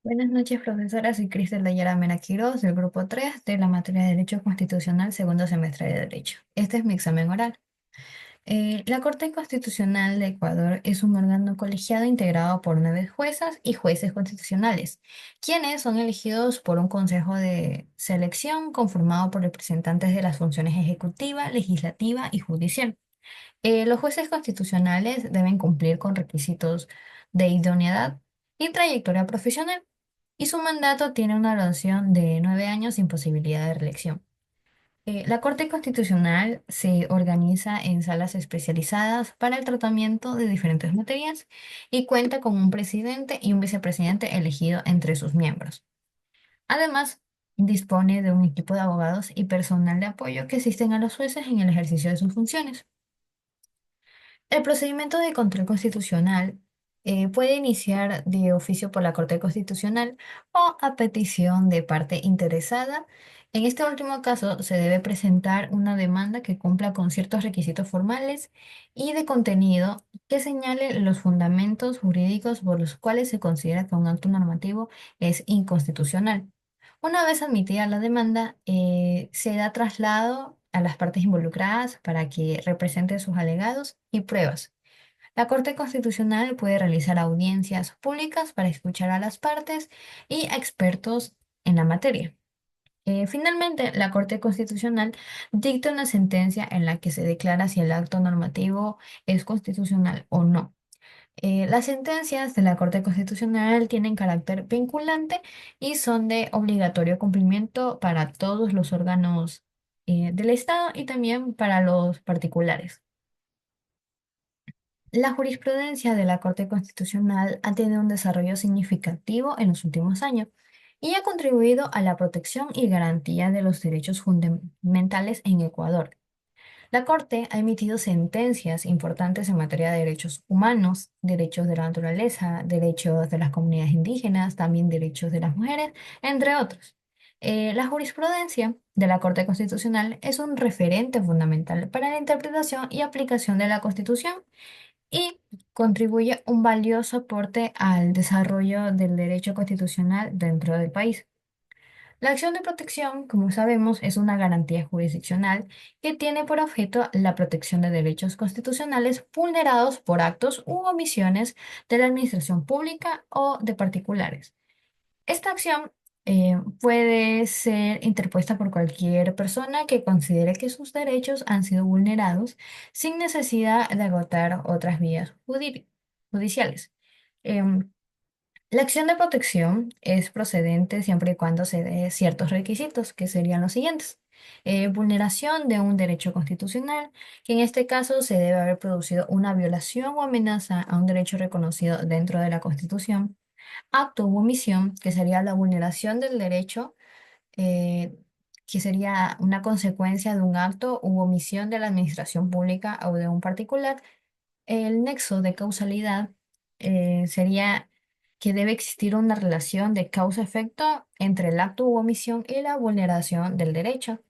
Buenas noches, profesora. Soy Cristel Dayara Mena Quiroz, del grupo 3 de la materia de Derecho Constitucional, segundo semestre de Derecho. Este es mi examen oral. La Corte Constitucional de Ecuador es un órgano colegiado integrado por 9 juezas y jueces constitucionales, quienes son elegidos por un consejo de selección conformado por representantes de las funciones ejecutiva, legislativa y judicial. Los jueces constitucionales deben cumplir con requisitos de idoneidad y trayectoria profesional, y su mandato tiene una duración de 9 años sin posibilidad de reelección. La Corte Constitucional se organiza en salas especializadas para el tratamiento de diferentes materias y cuenta con un presidente y un vicepresidente elegido entre sus miembros. Además, dispone de un equipo de abogados y personal de apoyo que asisten a los jueces en el ejercicio de sus funciones. El procedimiento de control constitucional puede iniciar de oficio por la Corte Constitucional o a petición de parte interesada. En este último caso, se debe presentar una demanda que cumpla con ciertos requisitos formales y de contenido que señale los fundamentos jurídicos por los cuales se considera que un acto normativo es inconstitucional. Una vez admitida la demanda, se da traslado a las partes involucradas para que representen sus alegados y pruebas. La Corte Constitucional puede realizar audiencias públicas para escuchar a las partes y a expertos en la materia. Finalmente, la Corte Constitucional dicta una sentencia en la que se declara si el acto normativo es constitucional o no. Las sentencias de la Corte Constitucional tienen carácter vinculante y son de obligatorio cumplimiento para todos los órganos del Estado y también para los particulares. La jurisprudencia de la Corte Constitucional ha tenido un desarrollo significativo en los últimos años y ha contribuido a la protección y garantía de los derechos fundamentales en Ecuador. La Corte ha emitido sentencias importantes en materia de derechos humanos, derechos de la naturaleza, derechos de las comunidades indígenas, también derechos de las mujeres, entre otros. La jurisprudencia de la Corte Constitucional es un referente fundamental para la interpretación y aplicación de la Constitución y contribuye un valioso aporte al desarrollo del derecho constitucional dentro del país. La acción de protección, como sabemos, es una garantía jurisdiccional que tiene por objeto la protección de derechos constitucionales vulnerados por actos u omisiones de la administración pública o de particulares. Esta acción puede ser interpuesta por cualquier persona que considere que sus derechos han sido vulnerados sin necesidad de agotar otras vías judiciales. Em, la acción de protección es procedente siempre y cuando se dé ciertos requisitos, que serían los siguientes. Vulneración de un derecho constitucional, que en este caso se debe haber producido una violación o amenaza a un derecho reconocido dentro de la Constitución. Acto u omisión, que sería la vulneración del derecho, eh, que sería una consecuencia de un acto u omisión de la administración pública o de un particular. El nexo de causalidad sería que debe existir una relación de causa-efecto entre el acto u omisión y la vulneración del derecho.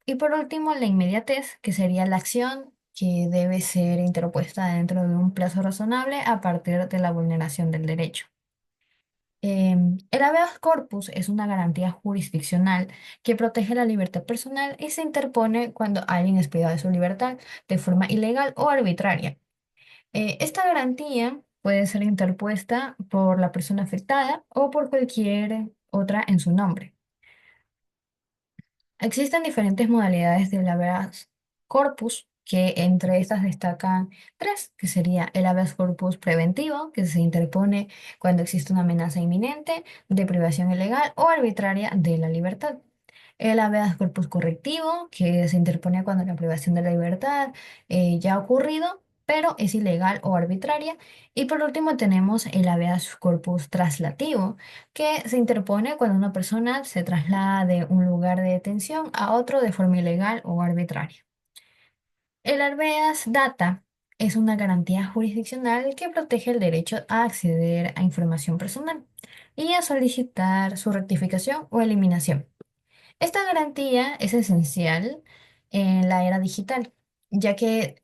Y por último, la inmediatez, que sería la acción que debe ser interpuesta dentro de un plazo razonable a partir de la vulneración del derecho. El habeas corpus es una garantía jurisdiccional que protege la libertad personal y se interpone cuando alguien es privado de su libertad de forma ilegal o arbitraria. Esta garantía puede ser interpuesta por la persona afectada o por cualquier otra en su nombre. Existen diferentes modalidades del habeas corpus, que entre estas destacan tres, que sería el habeas corpus preventivo, que se interpone cuando existe una amenaza inminente de privación ilegal o arbitraria de la libertad. El habeas corpus correctivo, que se interpone cuando la privación de la libertad ya ha ocurrido, pero es ilegal o arbitraria. Y por último tenemos el habeas corpus traslativo, que se interpone cuando una persona se traslada de un lugar de detención a otro de forma ilegal o arbitraria. El habeas data es una garantía jurisdiccional que protege el derecho a acceder a información personal y a solicitar su rectificación o eliminación. Esta garantía es esencial en la era digital, ya que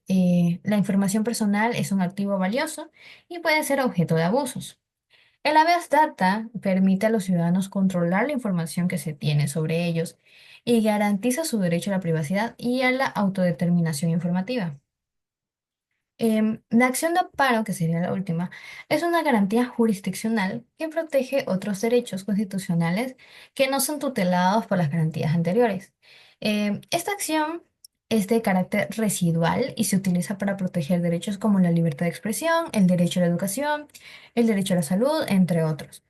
la información personal es un activo valioso y puede ser objeto de abusos. El habeas data permite a los ciudadanos controlar la información que se tiene sobre ellos y garantiza su derecho a la privacidad y a la autodeterminación informativa. La acción de amparo, que sería la última, es una garantía jurisdiccional que protege otros derechos constitucionales que no son tutelados por las garantías anteriores. Esta acción es de carácter residual y se utiliza para proteger derechos como la libertad de expresión, el derecho a la educación, el derecho a la salud, entre otros.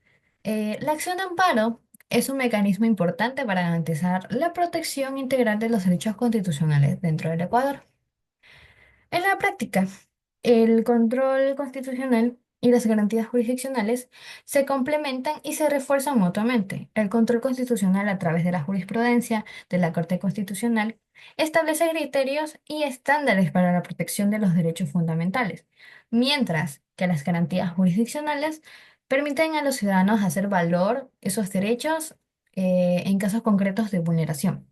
La acción de amparo es un mecanismo importante para garantizar la protección integral de los derechos constitucionales dentro del Ecuador. En la práctica, el control constitucional y las garantías jurisdiccionales se complementan y se refuerzan mutuamente. El control constitucional a través de la jurisprudencia de la Corte Constitucional establece criterios y estándares para la protección de los derechos fundamentales, mientras que las garantías jurisdiccionales permiten a los ciudadanos hacer valor esos derechos en casos concretos de vulneración.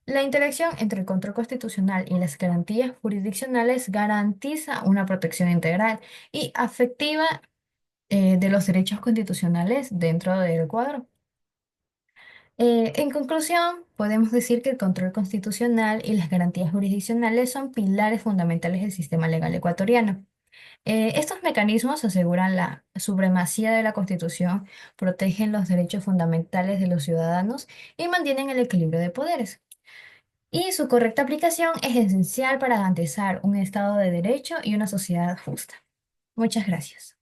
La interacción entre el control constitucional y las garantías jurisdiccionales garantiza una protección integral y afectiva de los derechos constitucionales dentro del Ecuador. En conclusión, podemos decir que el control constitucional y las garantías jurisdiccionales son pilares fundamentales del sistema legal ecuatoriano. Estos mecanismos aseguran la supremacía de la Constitución, protegen los derechos fundamentales de los ciudadanos y mantienen el equilibrio de poderes. Y su correcta aplicación es esencial para garantizar un Estado de Derecho y una sociedad justa. Muchas gracias.